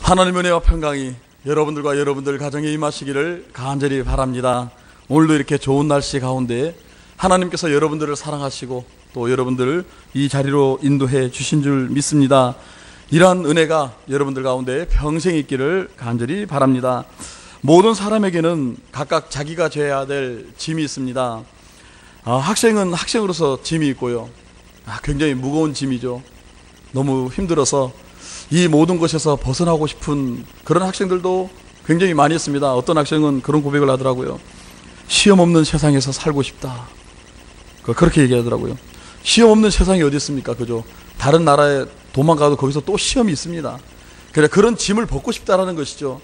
하나님의 은혜와 평강이 여러분들과 여러분들 가정에 임하시기를 간절히 바랍니다. 오늘도 이렇게 좋은 날씨 가운데 하나님께서 여러분들을 사랑하시고 또 여러분들을 이 자리로 인도해 주신 줄 믿습니다. 이러한 은혜가 여러분들 가운데 평생 있기를 간절히 바랍니다. 모든 사람에게는 각각 자기가 져야 될 짐이 있습니다. 학생은 학생으로서 짐이 있고요. 굉장히 무거운 짐이죠. 너무 힘들어서 이 모든 것에서 벗어나고 싶은 그런 학생들도 굉장히 많이 있습니다. 어떤 학생은 그런 고백을 하더라고요. 시험 없는 세상에서 살고 싶다. 그렇게 얘기하더라고요. 시험 없는 세상이 어디 있습니까? 그죠? 다른 나라에 도망가도 거기서 또 시험이 있습니다. 그래, 그런 짐을 벗고 싶다라는 것이죠.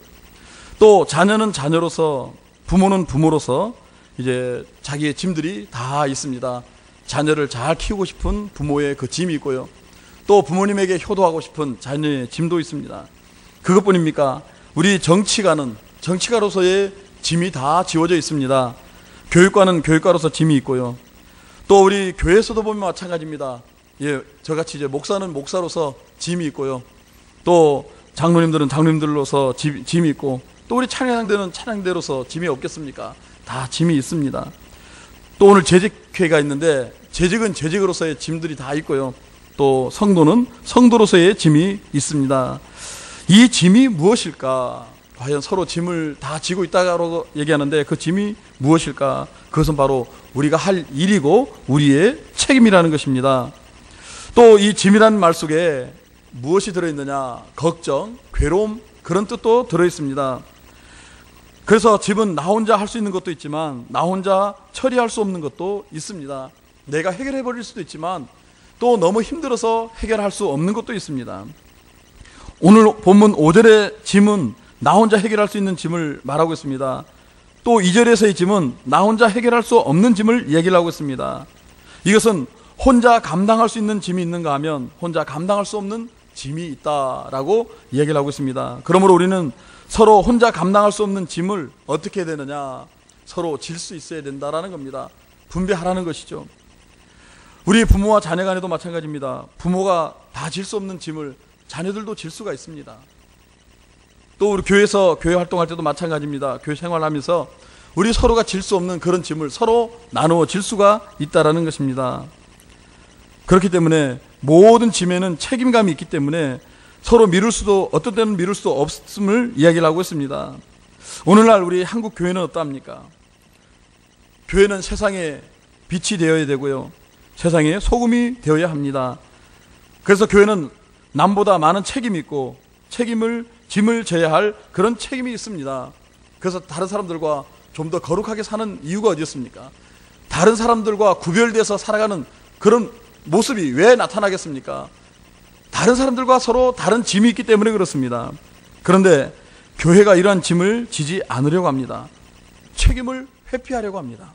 또 자녀는 자녀로서, 부모는 부모로서 이제 자기의 짐들이 다 있습니다. 자녀를 잘 키우고 싶은 부모의 그 짐이 있고요. 또 부모님에게 효도하고 싶은 자녀의 짐도 있습니다. 그것뿐입니까? 우리 정치가로서의 짐이 다 지워져 있습니다. 교육과는 교육과로서 짐이 있고요. 또 우리 교회에서도 보면 마찬가지입니다. 저같이 이제 목사는 목사로서 짐이 있고요. 또 장로님들은 장로님들로서 짐이 있고, 또 우리 찬양대는 찬양대로서 짐이 없겠습니까? 다 짐이 있습니다. 또 오늘 재직회가 있는데 재직은 재직으로서의 짐들이 다 있고요. 또 성도는 성도로서의 짐이 있습니다. 이 짐이 무엇일까? 과연 서로 짐을 다 지고 있다고 얘기하는데 그 짐이 무엇일까? 그것은 바로 우리가 할 일이고 우리의 책임이라는 것입니다. 또 이 짐이라는 말 속에 무엇이 들어있느냐? 걱정, 괴로움, 그런 뜻도 들어있습니다. 그래서 짐은 나 혼자 할 수 있는 것도 있지만 나 혼자 처리할 수 없는 것도 있습니다. 내가 해결해 버릴 수도 있지만 또 너무 힘들어서 해결할 수 없는 것도 있습니다. 오늘 본문 5절의 짐은 나 혼자 해결할 수 있는 짐을 말하고 있습니다. 또 2절에서의 짐은 나 혼자 해결할 수 없는 짐을 얘기를 하고 있습니다. 이것은 혼자 감당할 수 있는 짐이 있는가 하면 혼자 감당할 수 없는 짐이 있다라고 얘기를 하고 있습니다. 그러므로 우리는 서로 혼자 감당할 수 없는 짐을 어떻게 해야 되느냐? 서로 질 수 있어야 된다라는 겁니다. 분배하라는 것이죠. 우리 부모와 자녀 간에도 마찬가지입니다. 부모가 다 질 수 없는 짐을 자녀들도 질 수가 있습니다. 또 우리 교회에서 교회 활동할 때도 마찬가지입니다. 교회 생활하면서 우리 서로가 질 수 없는 그런 짐을 서로 나누어 질 수가 있다라는 것입니다. 그렇기 때문에 모든 짐에는 책임감이 있기 때문에 서로 어떤 때는 미룰 수도 없음을 이야기를 하고 있습니다. 오늘날 우리 한국 교회는 어떠합니까? 교회는 세상에 빛이 되어야 되고요. 세상에 소금이 되어야 합니다. 그래서 교회는 남보다 많은 책임이 있고 짐을 져야 할 그런 책임이 있습니다. 그래서 다른 사람들과 좀 더 거룩하게 사는 이유가 어디였습니까? 다른 사람들과 구별돼서 살아가는 그런 모습이 왜 나타나겠습니까? 다른 사람들과 서로 다른 짐이 있기 때문에 그렇습니다. 그런데 교회가 이러한 짐을 지지 않으려고 합니다. 책임을 회피하려고 합니다.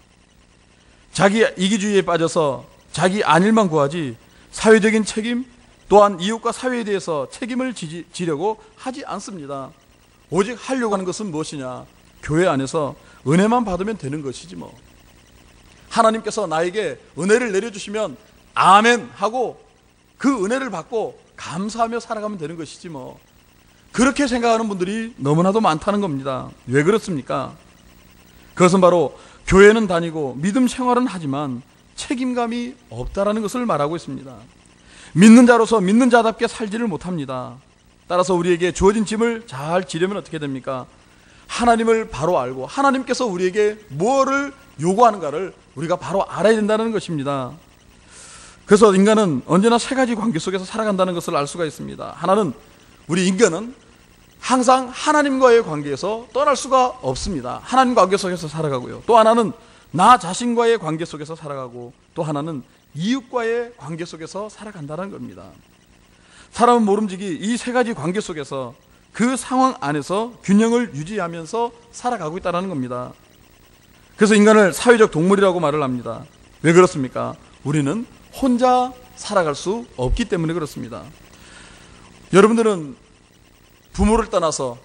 자기 이기주의에 빠져서 자기 안일만 구하지 사회적인 책임 또한 이웃과 사회에 대해서 책임을 지려고 하지 않습니다. 오직 하려고 하는 것은 무엇이냐? 교회 안에서 은혜만 받으면 되는 것이지 뭐. 하나님께서 나에게 은혜를 내려주시면 아멘 하고 그 은혜를 받고 감사하며 살아가면 되는 것이지 뭐. 그렇게 생각하는 분들이 너무나도 많다는 겁니다. 왜 그렇습니까? 그것은 바로 교회는 다니고 믿음 생활은 하지만 책임감이 없다라는 것을 말하고 있습니다. 믿는 자로서 믿는 자답게 살지를 못합니다. 따라서 우리에게 주어진 짐을 잘 지려면 어떻게 됩니까? 하나님을 바로 알고 하나님께서 우리에게 뭐를 요구하는가를 우리가 바로 알아야 된다는 것입니다. 그래서 인간은 언제나 세 가지 관계 속에서 살아간다는 것을 알 수가 있습니다. 하나는 우리 인간은 항상 하나님과의 관계에서 떠날 수가 없습니다. 하나님 관계 속에서 살아가고요. 또 하나는 나 자신과의 관계 속에서 살아가고 또 하나는 이웃과의 관계 속에서 살아간다는 겁니다. 사람은 모름지기 이 세 가지 관계 속에서 그 상황 안에서 균형을 유지하면서 살아가고 있다는 겁니다. 그래서 인간을 사회적 동물이라고 말을 합니다. 왜 그렇습니까? 우리는 혼자 살아갈 수 없기 때문에 그렇습니다. 여러분들은 부모를 떠나서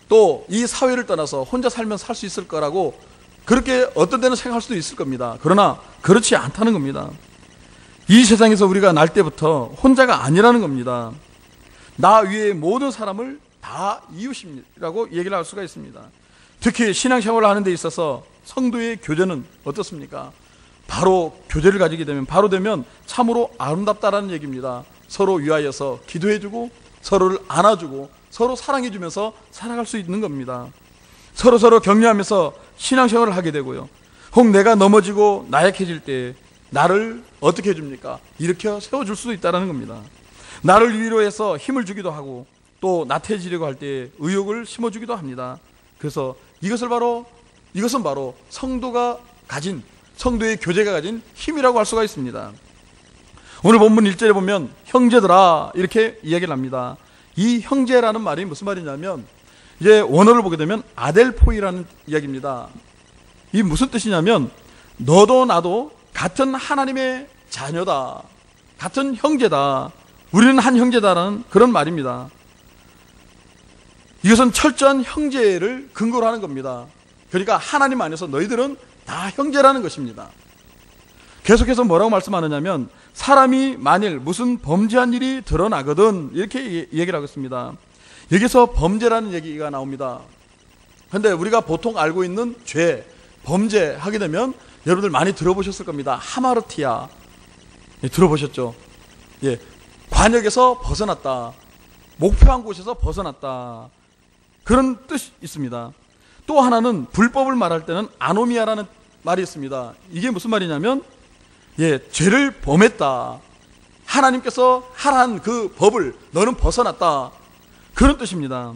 또 이 사회를 떠나서 혼자 살면 살 수 있을 거라고 그렇게 어떤 때는 생각할 수도 있을 겁니다. 그러나 그렇지 않다는 겁니다. 이 세상에서 우리가 날 때부터 혼자가 아니라는 겁니다. 나 위에 모든 사람을 다 이웃이라고 얘기를 할 수가 있습니다. 특히 신앙생활을 하는 데 있어서 성도의 교제는 어떻습니까? 바로 교제를 가지게 되면, 바로 되면 참으로 아름답다라는 얘기입니다. 서로 위하여서 기도해주고 서로를 안아주고 서로 사랑해주면서 살아갈 수 있는 겁니다. 서로 격려하면서 신앙생활을 하게 되고요. 혹 내가 넘어지고 나약해질 때 나를 어떻게 해줍니까? 일으켜 세워줄 수도 있다는 겁니다. 나를 위로해서 힘을 주기도 하고 또 나태해지려고 할 때 의욕을 심어주기도 합니다. 그래서 이것은 바로 성도가 가진, 성도의 교제가 가진 힘이라고 할 수가 있습니다. 오늘 본문 1절에 보면 형제들아 이렇게 이야기를 합니다. 이 형제라는 말이 무슨 말이냐면, 이제 원어를 보게 되면 아델포이라는 이야기입니다. 이 무슨 뜻이냐면 너도 나도 같은 하나님의 자녀다, 같은 형제다, 우리는 한 형제다라는 그런 말입니다. 이것은 철저한 형제를 근거로 하는 겁니다. 그러니까 하나님 안에서 너희들은 다 형제라는 것입니다. 계속해서 뭐라고 말씀하느냐면 사람이 만일 무슨 범죄한 일이 드러나거든 이렇게 얘기를 하고 있습니다. 여기서 범죄라는 얘기가 나옵니다. 그런데 우리가 보통 알고 있는 죄, 범죄 하게 되면 여러분들 많이 들어보셨을 겁니다. 하마르티아. 예, 들어보셨죠? 예, 관역에서 벗어났다, 목표한 곳에서 벗어났다, 그런 뜻이 있습니다. 또 하나는 불법을 말할 때는 아노미아라는 말이 있습니다. 이게 무슨 말이냐면 죄를 범했다, 하나님께서 하라는 그 법을 너는 벗어났다, 그런 뜻입니다.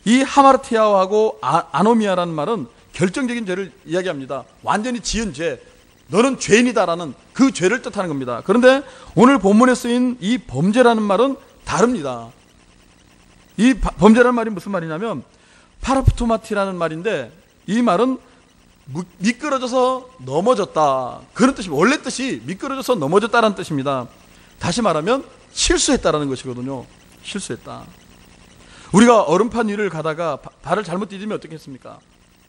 이 하마르티아하고 아노미아라는 말은 결정적인 죄를 이야기합니다. 완전히 지은 죄, 너는 죄인이다라는 그 죄를 뜻하는 겁니다. 그런데 오늘 본문에 쓰인 이 범죄라는 말은 다릅니다. 이 범죄라는 말이 무슨 말이냐면 파라프토마티라는 말인데, 이 말은 미끄러져서 넘어졌다, 그런 뜻입니다. 원래 뜻이 미끄러져서 넘어졌다라는 뜻입니다. 다시 말하면 실수했다라는 것이거든요. 실수했다. 우리가 얼음판 위를 가다가 발을 잘못 디디면 어떻게 했습니까?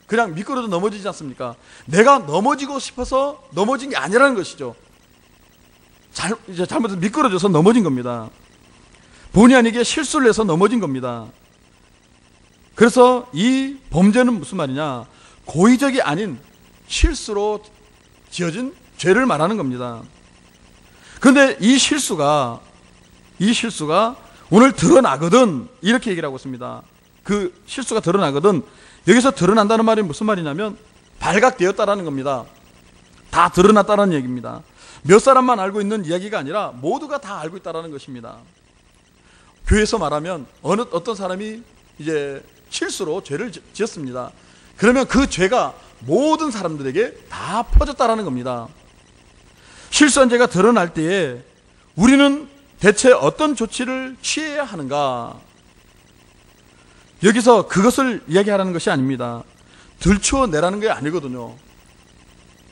그냥 미끄러져 넘어지지 않습니까? 내가 넘어지고 싶어서 넘어진 게 아니라는 것이죠. 잘못해서 미끄러져서 넘어진 겁니다. 본의 아니게 실수를 해서 넘어진 겁니다. 그래서 이 범죄는 무슨 말이냐? 고의적이 아닌 실수로 지어진 죄를 말하는 겁니다. 그런데 이 실수가 오늘 드러나거든 이렇게 얘기를 하고 있습니다. 그 실수가 드러나거든, 여기서 드러난다는 말이 무슨 말이냐면 발각되었다라는 겁니다. 다 드러났다는 얘기입니다. 몇 사람만 알고 있는 이야기가 아니라 모두가 다 알고 있다는 것입니다. 교회에서 말하면 어떤 사람이 이제 실수로 죄를 지었습니다. 그러면 그 죄가 모든 사람들에게 다 퍼졌다라는 겁니다. 실수한 죄가 드러날 때에 우리는 대체 어떤 조치를 취해야 하는가? 여기서 그것을 이야기하라는 것이 아닙니다. 들추어내라는 게 아니거든요.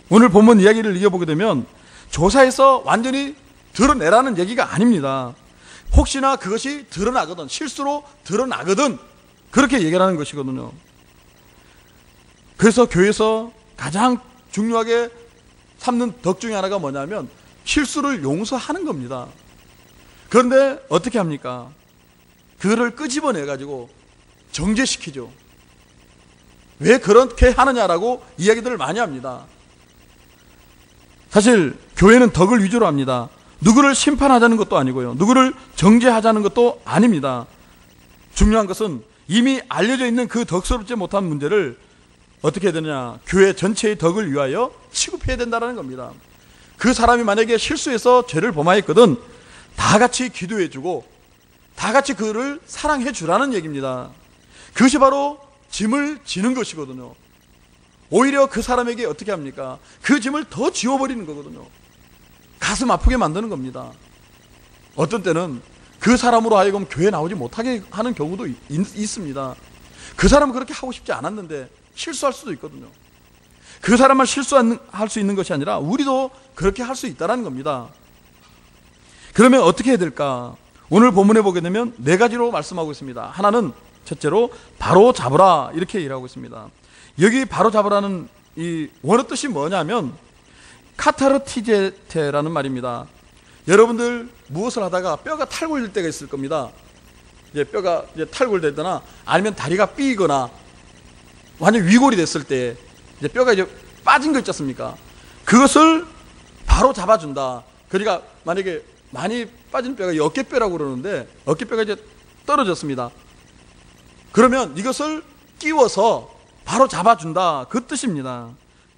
오늘 본문 이야기를 이어보게 되면 조사해서 완전히 드러내라는 얘기가 아닙니다. 혹시나 그것이 드러나거든, 실수로 드러나거든, 그렇게 얘기하는 것이거든요. 그래서 교회에서 가장 중요하게 삼는 덕 중에 하나가 뭐냐면 실수를 용서하는 겁니다. 그런데 어떻게 합니까? 그거를 끄집어내가지고 정죄시키죠. 왜 그렇게 하느냐라고 이야기들을 많이 합니다. 사실 교회는 덕을 위주로 합니다. 누구를 심판하자는 것도 아니고요, 누구를 정죄하자는 것도 아닙니다. 중요한 것은 이미 알려져 있는 그 덕스럽지 못한 문제를 어떻게 해야 되느냐, 교회 전체의 덕을 위하여 취급해야 된다는 겁니다. 그 사람이 만약에 실수해서 죄를 범하였거든 다 같이 기도해주고 다 같이 그를 사랑해 주라는 얘기입니다. 그것이 바로 짐을 지는 것이거든요. 오히려 그 사람에게 어떻게 합니까? 그 짐을 더 지워버리는 거거든요. 가슴 아프게 만드는 겁니다. 어떤 때는 그 사람으로 하여금 교회 나오지 못하게 하는 경우도 있습니다. 그 사람은 그렇게 하고 싶지 않았는데 실수할 수도 있거든요. 그 사람만 실수할 수 있는 것이 아니라 우리도 그렇게 할 수 있다는 겁니다. 그러면 어떻게 해야 될까? 오늘 본문에 보게 되면 4가지로 말씀하고 있습니다. 하나는 첫째로 바로 잡으라 이렇게 일하고 있습니다. 여기 바로 잡으라는 이 원어 뜻이 뭐냐면 카타르티제테라는 말입니다. 여러분들 무엇을 하다가 뼈가 탈골일 때가 있을 겁니다. 이제 뼈가 이제 탈골되거나 아니면 다리가 삐거나 완전 위골이 됐을 때 이제 뼈가 이제 빠진 거 있지 않습니까? 그것을 바로 잡아준다. 그러니까 만약에 많이 빠진 뼈가 어깨뼈라고 그러는데 어깨뼈가 이제 떨어졌습니다. 그러면 이것을 끼워서 바로 잡아준다. 그 뜻입니다.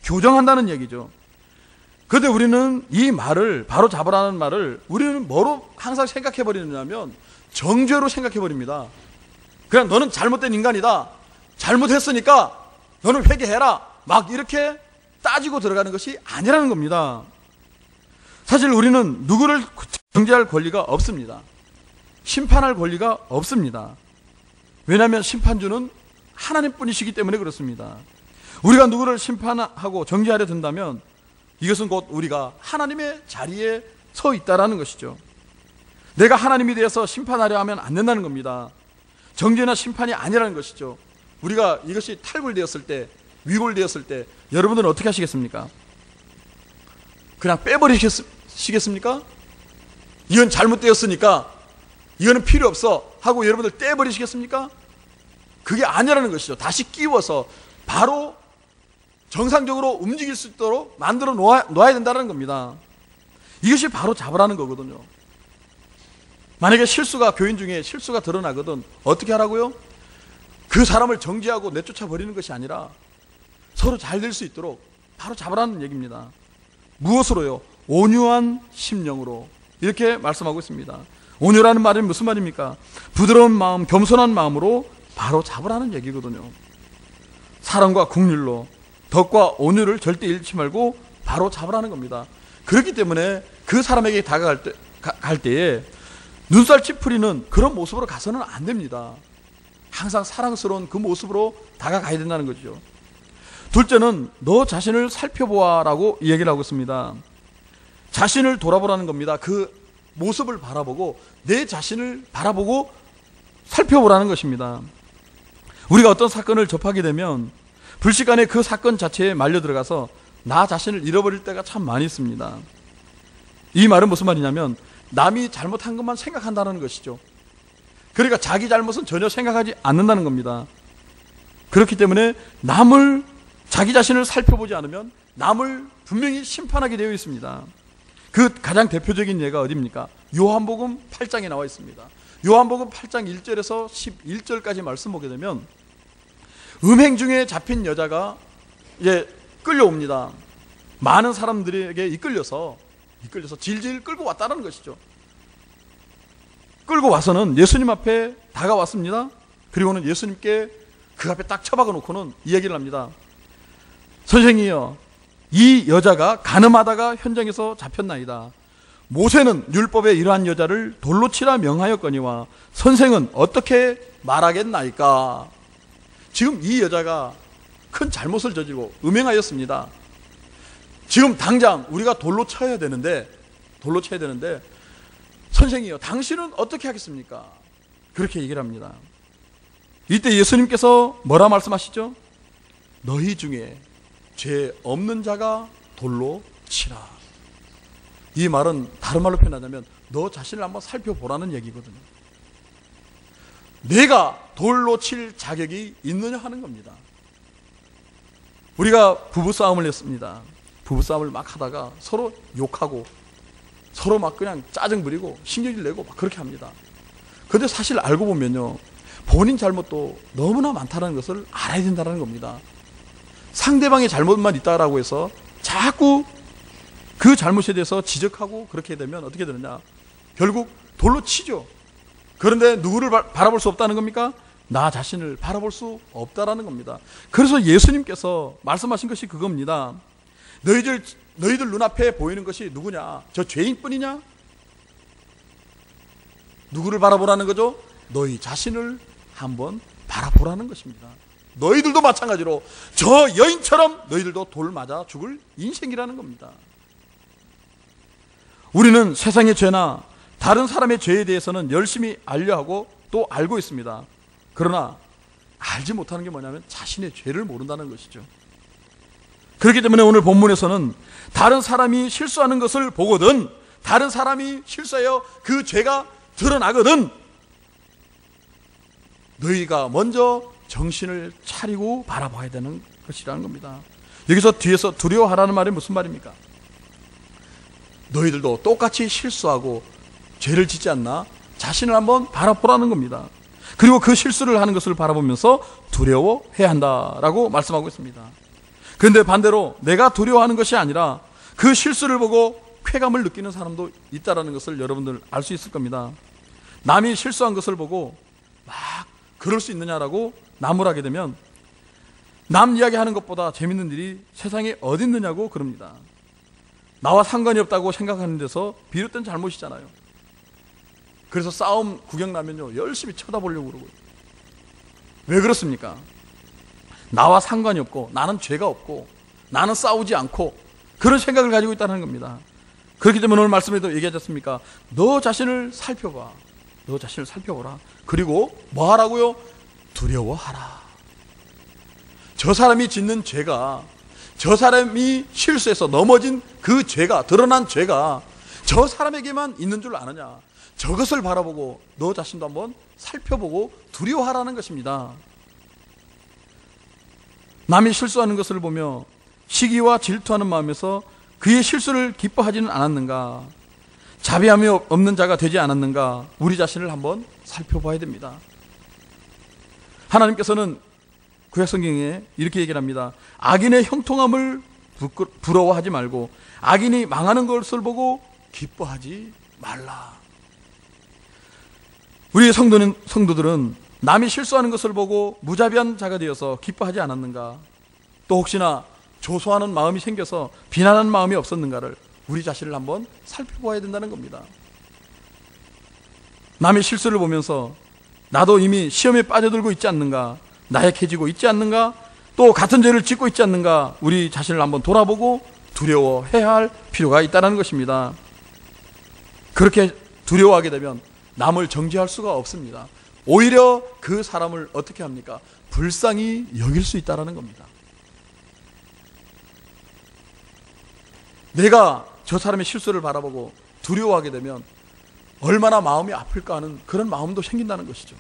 교정한다는 얘기죠. 그런데 우리는 이 말을 바로 잡으라는 말을 우리는 뭐로 항상 생각해 버리느냐면 정죄로 생각해 버립니다. 그냥 너는 잘못된 인간이다. 잘못했으니까 너는 회개해라. 막 이렇게 따지고 들어가는 것이 아니라는 겁니다. 사실 우리는 누구를 정죄할 권리가 없습니다. 심판할 권리가 없습니다. 왜냐하면 심판주는 하나님뿐이시기 때문에 그렇습니다. 우리가 누구를 심판하고 정죄하려 든다면 이것은 곧 우리가 하나님의 자리에 서 있다라는 것이죠. 내가 하나님이 되어서 심판하려 하면 안 된다는 겁니다. 정죄나 심판이 아니라는 것이죠. 우리가 이것이 탈골되었을 때, 위골되었을 때 여러분들은 어떻게 하시겠습니까? 그냥 빼버리시겠습니까? 이건 잘못되었으니까 이거는 필요 없어 하고 여러분들 떼버리시겠습니까? 그게 아니라는 것이죠. 다시 끼워서 바로 정상적으로 움직일 수 있도록 만들어 놓아야 된다는 겁니다. 이것이 바로 잡으라는 거거든요. 만약에 교인 중에 실수가 드러나거든 어떻게 하라고요? 그 사람을 정죄하고 내쫓아 버리는 것이 아니라 서로 잘 될 수 있도록 바로 잡으라는 얘기입니다. 무엇으로요? 온유한 심령으로 이렇게 말씀하고 있습니다. 온유라는 말은 무슨 말입니까? 부드러운 마음, 겸손한 마음으로 바로 잡으라는 얘기거든요. 사랑과 긍휼로 덕과 온유를 절대 잃지 말고 바로 잡으라는 겁니다. 그렇기 때문에 그 사람에게 다가갈 때에 눈살 찌푸리는 그런 모습으로 가서는 안 됩니다. 항상 사랑스러운 그 모습으로 다가가야 된다는 거죠. 둘째는 너 자신을 살펴보아라고 얘기를 하고 있습니다. 자신을 돌아보라는 겁니다. 그 모습을 바라보고 내 자신을 바라보고 살펴보라는 것입니다. 우리가 어떤 사건을 접하게 되면 불시간에 그 사건 자체에 말려 들어가서 나 자신을 잃어버릴 때가 참 많이 있습니다. 이 말은 무슨 말이냐면 남이 잘못한 것만 생각한다는 것이죠. 그러니까 자기 잘못은 전혀 생각하지 않는다는 겁니다. 그렇기 때문에 자기 자신을 살펴보지 않으면 남을 분명히 심판하게 되어 있습니다. 그 가장 대표적인 예가 어디입니까? 요한복음 8장에 나와 있습니다. 요한복음 8장 1절에서 11절까지 말씀 보게 되면 음행 중에 잡힌 여자가 이제 끌려옵니다. 많은 사람들에게 이끌려서 질질 끌고 왔다는 것이죠. 끌고 와서는 예수님 앞에 다가왔습니다. 그리고는 예수님께 그 앞에 딱 처박아 놓고는 이 얘기를 합니다. 선생이여, 이 여자가 간음하다가 현장에서 잡혔나이다. 모세는 율법에 이러한 여자를 돌로 치라 명하였거니와 선생은 어떻게 말하겠나이까? 지금 이 여자가 큰 잘못을 저지르고 음행하였습니다. 지금 당장 우리가 돌로 쳐야 되는데 선생이요, 당신은 어떻게 하겠습니까? 그렇게 얘기를 합니다. 이때 예수님께서 뭐라 말씀하시죠? 너희 중에 죄 없는 자가 돌로 치라. 이 말은 다른 말로 표현하자면 너 자신을 한번 살펴보라는 얘기거든요. 내가 돌로 칠 자격이 있느냐 하는 겁니다. 우리가 부부싸움을 했습니다. 부부싸움을 막 하다가 서로 욕하고 서로 막 그냥 짜증 부리고 신경질 내고 막 그렇게 합니다. 그런데 사실 알고 보면요, 본인 잘못도 너무나 많다는 것을 알아야 된다는 겁니다. 상대방의 잘못만 있다라고 해서 자꾸 그 잘못에 대해서 지적하고 그렇게 되면 어떻게 되느냐, 결국 돌로 치죠. 그런데 누구를 바라볼 수 없다는 겁니까? 나 자신을 바라볼 수 없다라는 겁니다. 그래서 예수님께서 말씀하신 것이 그겁니다. 너희들 눈앞에 보이는 것이 누구냐? 저 죄인뿐이냐? 누구를 바라보라는 거죠? 너희 자신을 한번 바라보라는 것입니다. 너희들도 마찬가지로 저 여인처럼 너희들도 돌 맞아 죽을 인생이라는 겁니다. 우리는 세상의 죄나 다른 사람의 죄에 대해서는 열심히 알려하고 또 알고 있습니다. 그러나 알지 못하는 게 뭐냐면 자신의 죄를 모른다는 것이죠. 그렇기 때문에 오늘 본문에서는 다른 사람이 실수하는 것을 보거든, 다른 사람이 실수하여 그 죄가 드러나거든 너희가 먼저 정신을 차리고 바라봐야 되는 것이라는 겁니다. 여기서 뒤에서 두려워하라는 말이 무슨 말입니까? 너희들도 똑같이 실수하고 죄를 짓지 않나? 자신을 한번 바라보라는 겁니다. 그리고 그 실수를 하는 것을 바라보면서 두려워해야 한다라고 말씀하고 있습니다. 그런데 반대로 내가 두려워하는 것이 아니라 그 실수를 보고 쾌감을 느끼는 사람도 있다는 것을 여러분들 알 수 있을 겁니다. 남이 실수한 것을 보고 막 그럴 수 있느냐라고 나무라게 되면 남 이야기하는 것보다 재밌는 일이 세상에 어디 있느냐고 그럽니다. 나와 상관이 없다고 생각하는 데서 비롯된 잘못이잖아요. 그래서 싸움 구경 나면요 열심히 쳐다보려고 그러고요. 왜 그렇습니까? 나와 상관이 없고 나는 죄가 없고 나는 싸우지 않고 그런 생각을 가지고 있다는 겁니다. 그렇기 때문에 오늘 말씀에도 얘기하지 않습니까? 너 자신을 살펴봐. 너 자신을 살펴보라. 그리고 뭐 하라고요? 두려워하라. 저 사람이 짓는 죄가, 저 사람이 실수해서 넘어진 그 죄가, 드러난 죄가 저 사람에게만 있는 줄 아느냐? 저것을 바라보고 너 자신도 한번 살펴보고 두려워하라는 것입니다. 남이 실수하는 것을 보며 시기와 질투하는 마음에서 그의 실수를 기뻐하지는 않았는가? 자비함이 없는 자가 되지 않았는가? 우리 자신을 한번 살펴봐야 됩니다. 하나님께서는 구약성경에 이렇게 얘기를 합니다. 악인의 형통함을 부러워하지 말고 악인이 망하는 것을 보고 기뻐하지 말라. 우리 성도들은 남이 실수하는 것을 보고 무자비한 자가 되어서 기뻐하지 않았는가? 또 혹시나 조소하는 마음이 생겨서 비난하는 마음이 없었는가를 우리 자신을 한번 살펴봐야 된다는 겁니다. 남의 실수를 보면서 나도 이미 시험에 빠져들고 있지 않는가? 나약해지고 있지 않는가? 또 같은 죄를 짓고 있지 않는가? 우리 자신을 한번 돌아보고 두려워해야 할 필요가 있다는 것입니다. 그렇게 두려워하게 되면 남을 정죄할 수가 없습니다. 오히려 그 사람을 어떻게 합니까? 불쌍히 여길 수 있다는 겁니다. 내가 저 사람의 실수를 바라보고 두려워하게 되면 얼마나 마음이 아플까 하는 그런 마음도 생긴다는 것이죠.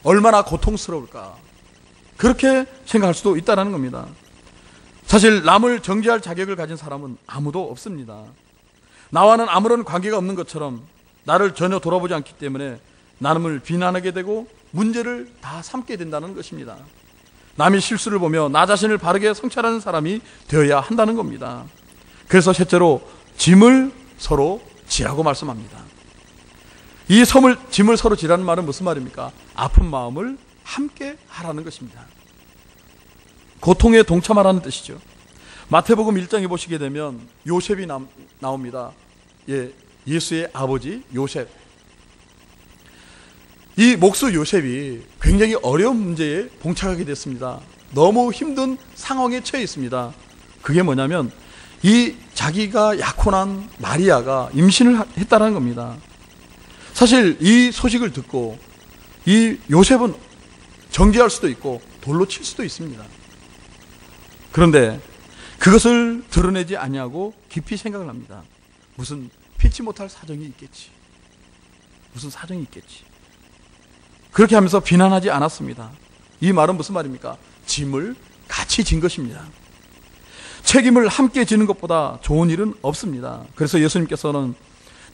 얼마나 고통스러울까. 그렇게 생각할 수도 있다는 겁니다. 사실 남을 정죄할 자격을 가진 사람은 아무도 없습니다. 나와는 아무런 관계가 없는 것처럼 나를 전혀 돌아보지 않기 때문에 남을 비난하게 되고 문제를 다 삼게 된다는 것입니다. 남의 실수를 보며 나 자신을 바르게 성찰하는 사람이 되어야 한다는 겁니다. 그래서 셋째로 짐을 서로 지라고 말씀합니다. 이 짐을 서로 지라는 말은 무슨 말입니까? 아픈 마음을 함께 하라는 것입니다. 고통에 동참하라는 뜻이죠. 마태복음 1장에 보시게 되면 요셉이 나옵니다. 예수의 아버지 요셉. 이 목수 요셉이 굉장히 어려운 문제에 봉착하게 됐습니다. 너무 힘든 상황에 처해 있습니다. 그게 뭐냐면 이 자기가 약혼한 마리아가 임신을 했다는 겁니다. 사실 이 소식을 듣고 이 요셉은 정죄할 수도 있고 돌로 칠 수도 있습니다. 그런데 그것을 드러내지 아니하고 깊이 생각을 합니다. 무슨 피치 못할 사정이 있겠지. 무슨 사정이 있겠지. 그렇게 하면서 비난하지 않았습니다. 이 말은 무슨 말입니까? 짐을 같이 진 것입니다. 책임을 함께 지는 것보다 좋은 일은 없습니다. 그래서 예수님께서는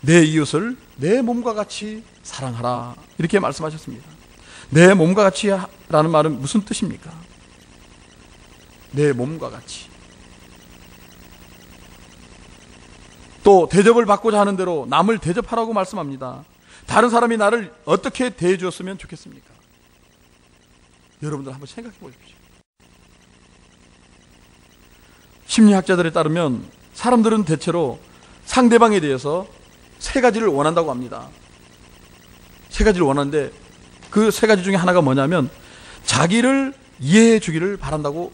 내 이웃을 내 몸과 같이 사랑하라 이렇게 말씀하셨습니다. 내 몸과 같이 라는 말은 무슨 뜻입니까? 내 몸과 같이. 또 대접을 받고자 하는 대로 남을 대접하라고 말씀합니다. 다른 사람이 나를 어떻게 대해 주었으면 좋겠습니까? 여러분들 한번 생각해 보십시오. 심리학자들에 따르면 사람들은 대체로 상대방에 대해서 세 가지를 원한다고 합니다. 세 가지를 원하는데 그 세 가지 중에 하나가 뭐냐면 자기를 이해해 주기를 바란다고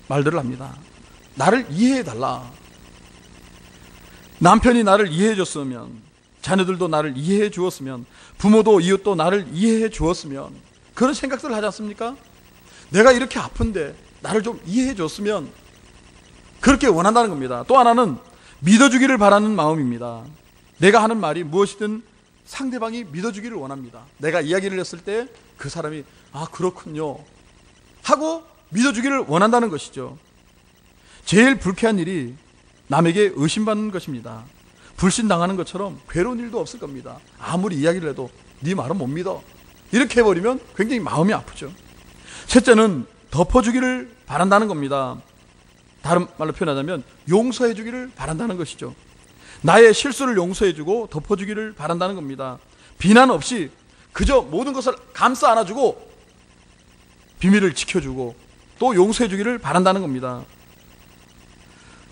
말들을 합니다. 나를 이해해 달라. 남편이 나를 이해해 줬으면, 자녀들도 나를 이해해 주었으면, 부모도 이웃도 나를 이해해 주었으면, 그런 생각들을 하지 않습니까? 내가 이렇게 아픈데 나를 좀 이해해 줬으면, 그렇게 원한다는 겁니다. 또 하나는 믿어주기를 바라는 마음입니다. 내가 하는 말이 무엇이든 상대방이 믿어주기를 원합니다. 내가 이야기를 했을 때 그 사람이 아 그렇군요 하고 믿어주기를 원한다는 것이죠. 제일 불쾌한 일이 남에게 의심받는 것입니다. 불신당하는 것처럼 괴로운 일도 없을 겁니다. 아무리 이야기를 해도 네 말은 못 믿어 이렇게 해버리면 굉장히 마음이 아프죠. 셋째는 덮어주기를 바란다는 겁니다. 다른 말로 표현하자면 용서해 주기를 바란다는 것이죠. 나의 실수를 용서해 주고 덮어주기를 바란다는 겁니다. 비난 없이 그저 모든 것을 감싸 안아주고 비밀을 지켜주고 또 용서해 주기를 바란다는 겁니다.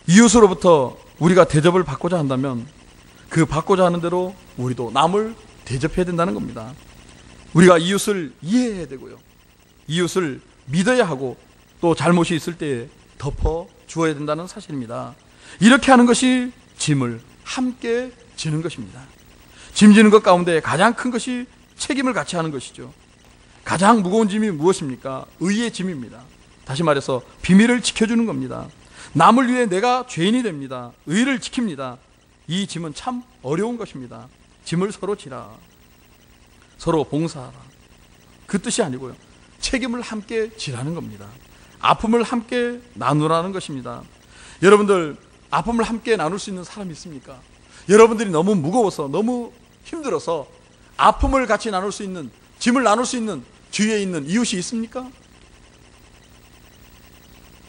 이웃으로부터 우리가 대접을 받고자 한다면 그 받고자 하는 대로 우리도 남을 대접해야 된다는 겁니다. 우리가 이웃을 이해해야 되고요. 이웃을 믿어야 하고 또 잘못이 있을 때에 덮어 주어야 된다는 사실입니다. 이렇게 하는 것이 짐을 함께 지는 것입니다. 짐 지는 것 가운데 가장 큰 것이 책임을 같이 하는 것이죠. 가장 무거운 짐이 무엇입니까? 의의 짐입니다. 다시 말해서 비밀을 지켜주는 겁니다. 남을 위해 내가 죄인이 됩니다. 의를 지킵니다. 이 짐은 참 어려운 것입니다. 짐을 서로 지라. 서로 봉사하라. 그 뜻이 아니고요. 책임을 함께 지라는 겁니다. 아픔을 함께 나누라는 것입니다. 여러분들 아픔을 함께 나눌 수 있는 사람이 있습니까? 여러분들이 너무 무거워서 너무 힘들어서 아픔을 같이 나눌 수 있는, 짐을 나눌 수 있는 주위에 있는 이웃이 있습니까?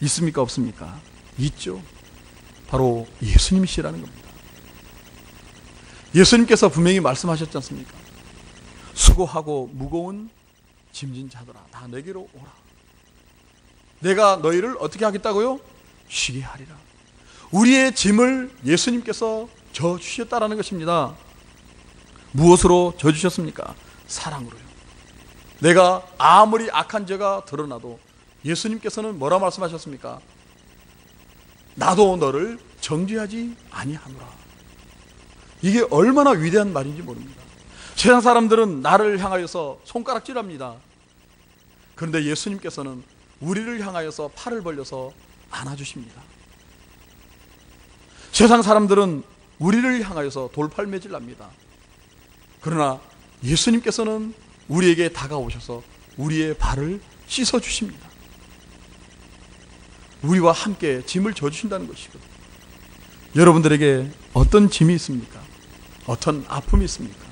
있습니까? 없습니까? 있죠. 바로 예수님이시라는 겁니다. 예수님께서 분명히 말씀하셨지 않습니까? 수고하고 무거운 짐진 자들아 다 내게로 오라. 내가 너희를 어떻게 하겠다고요? 쉬게 하리라. 우리의 짐을 예수님께서 져주셨다라는 것입니다. 무엇으로 져주셨습니까? 사랑으로요. 내가 아무리 악한 죄가 드러나도 예수님께서는 뭐라 말씀하셨습니까? 나도 너를 정죄하지 아니하노라. 이게 얼마나 위대한 말인지 모릅니다. 세상 사람들은 나를 향하여서 손가락질합니다. 그런데 예수님께서는 우리를 향하여서 팔을 벌려서 안아주십니다. 세상 사람들은 우리를 향하여서 돌팔매질합니다. 그러나 예수님께서는 우리에게 다가오셔서 우리의 발을 씻어주십니다. 우리와 함께 짐을 져주신다는 것이거든요. 여러분들에게 어떤 짐이 있습니까? 어떤 아픔이 있습니까?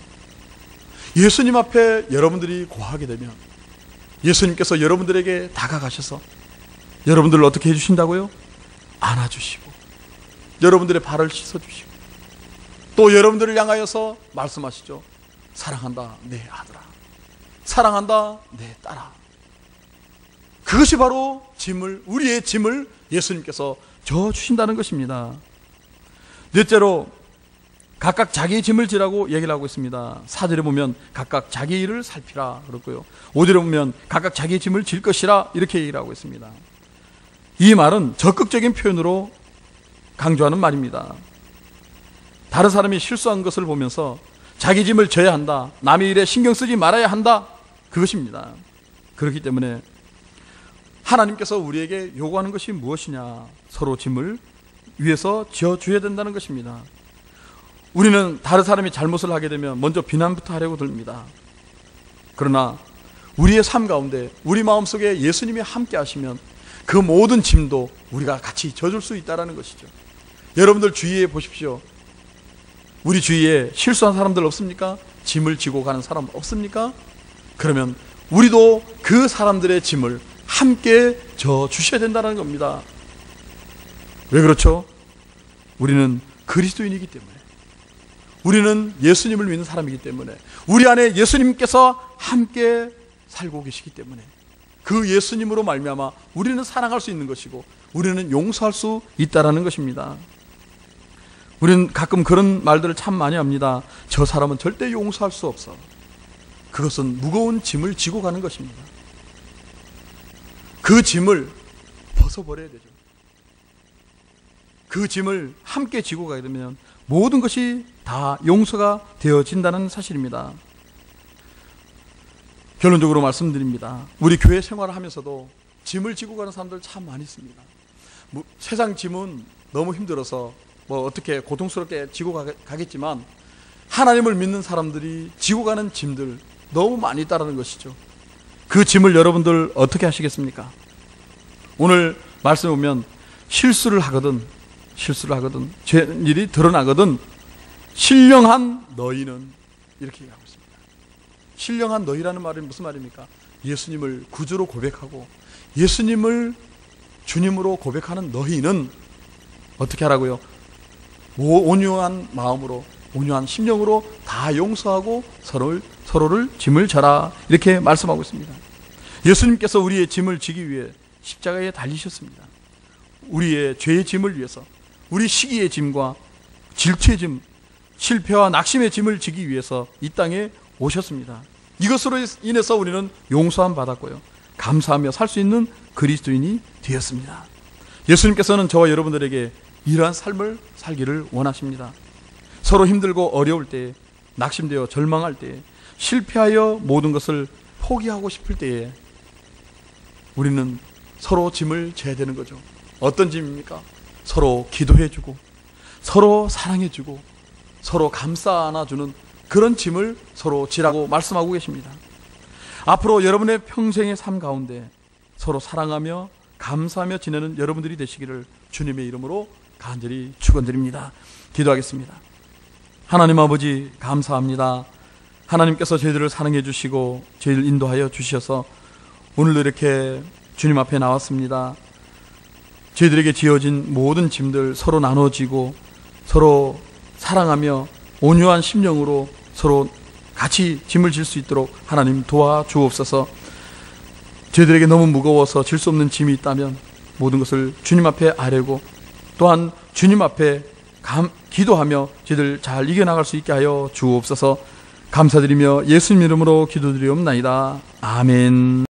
예수님 앞에 여러분들이 고하게 되면 예수님께서 여러분들에게 다가가셔서 여러분들을 어떻게 해주신다고요? 안아주시고 여러분들의 발을 씻어주시고 또 여러분들을 향하여서 말씀하시죠. 사랑한다 내 아들아, 사랑한다 내 딸아. 그것이 바로 우리의 짐을 예수님께서 져주신다는 것입니다. 넷째로 각각 자기의 짐을 지라고 얘기를 하고 있습니다. 4절에 보면 각각 자기 일을 살피라 그렇고요. 5절에 보면 각각 자기의 짐을 질 것이라 이렇게 얘기를 하고 있습니다. 이 말은 적극적인 표현으로 강조하는 말입니다. 다른 사람이 실수한 것을 보면서 자기 짐을 져야 한다, 남의 일에 신경 쓰지 말아야 한다, 그것입니다. 그렇기 때문에 하나님께서 우리에게 요구하는 것이 무엇이냐? 서로 짐을 위해서 지어줘야 된다는 것입니다. 우리는 다른 사람이 잘못을 하게 되면 먼저 비난부터 하려고 듭니다. 그러나 우리의 삶 가운데 우리 마음속에 예수님이 함께 하시면 그 모든 짐도 우리가 같이 져줄 수 있다는 것이죠. 여러분들 주위에 보십시오. 우리 주위에 실수한 사람들 없습니까? 짐을 지고 가는 사람 없습니까? 그러면 우리도 그 사람들의 짐을 함께 져주셔야 된다는 겁니다. 왜 그렇죠? 우리는 그리스도인이기 때문에, 우리는 예수님을 믿는 사람이기 때문에, 우리 안에 예수님께서 함께 살고 계시기 때문에 그 예수님으로 말미암아 우리는 사랑할 수 있는 것이고 우리는 용서할 수 있다라는 것입니다. 우리는 가끔 그런 말들을 참 많이 합니다. 저 사람은 절대 용서할 수 없어. 그것은 무거운 짐을 지고 가는 것입니다. 그 짐을 벗어버려야 되죠. 그 짐을 함께 지고 가게 되면 모든 것이 다 용서가 되어진다는 사실입니다. 결론적으로 말씀드립니다. 우리 교회 생활을 하면서도 짐을 지고 가는 사람들 참 많이 있습니다. 세상 짐은 너무 힘들어서 어떻게 고통스럽게 지고 가겠지만 하나님을 믿는 사람들이 지고 가는 짐들 너무 많이 있다는 것이죠. 그 짐을 여러분들 어떻게 하시겠습니까? 오늘 말씀에 보면 실수를 하거든 죄 일이 드러나거든 신령한 너희는 이렇게 얘기하고 있습니다. 신령한 너희라는 말은 무슨 말입니까? 예수님을 구주로 고백하고 예수님을 주님으로 고백하는 너희는 어떻게 하라고요? 온유한 마음으로 온유한 심령으로 다 용서하고 서로를 짐을 져라 이렇게 말씀하고 있습니다. 예수님께서 우리의 짐을 지기 위해 십자가에 달리셨습니다. 우리의 죄의 짐을 위해서 우리 시기의 짐과 질투의 짐, 실패와 낙심의 짐을 지기 위해서 이 땅에 오셨습니다. 이것으로 인해서 우리는 용서함 받았고요, 감사하며 살 수 있는 그리스도인이 되었습니다. 예수님께서는 저와 여러분들에게 이러한 삶을 살기를 원하십니다. 서로 힘들고 어려울 때에, 낙심되어 절망할 때에, 실패하여 모든 것을 포기하고 싶을 때에 우리는 서로 짐을 져야 되는 거죠. 어떤 짐입니까? 서로 기도해주고 서로 사랑해주고 서로 감싸 안아주는 그런 짐을 서로 지라고 말씀하고 계십니다. 앞으로 여러분의 평생의 삶 가운데 서로 사랑하며 감사하며 지내는 여러분들이 되시기를 주님의 이름으로 간절히 축원드립니다. 기도하겠습니다. 하나님 아버지 감사합니다. 하나님께서 저희들을 사랑해 주시고 저희를 인도하여 주셔서 오늘도 이렇게 주님 앞에 나왔습니다. 저희들에게 지어진 모든 짐들 서로 나눠지고 서로 사랑하며 온유한 심령으로 서로 같이 짐을 질 수 있도록 하나님 도와주옵소서. 저희들에게 너무 무거워서 질 수 없는 짐이 있다면 모든 것을 주님 앞에 아뢰고 또한 주님 앞에 기도하며 저희들 잘 이겨나갈 수 있게 하여 주옵소서. 감사드리며 예수님 이름으로 기도드리옵나이다. 아멘.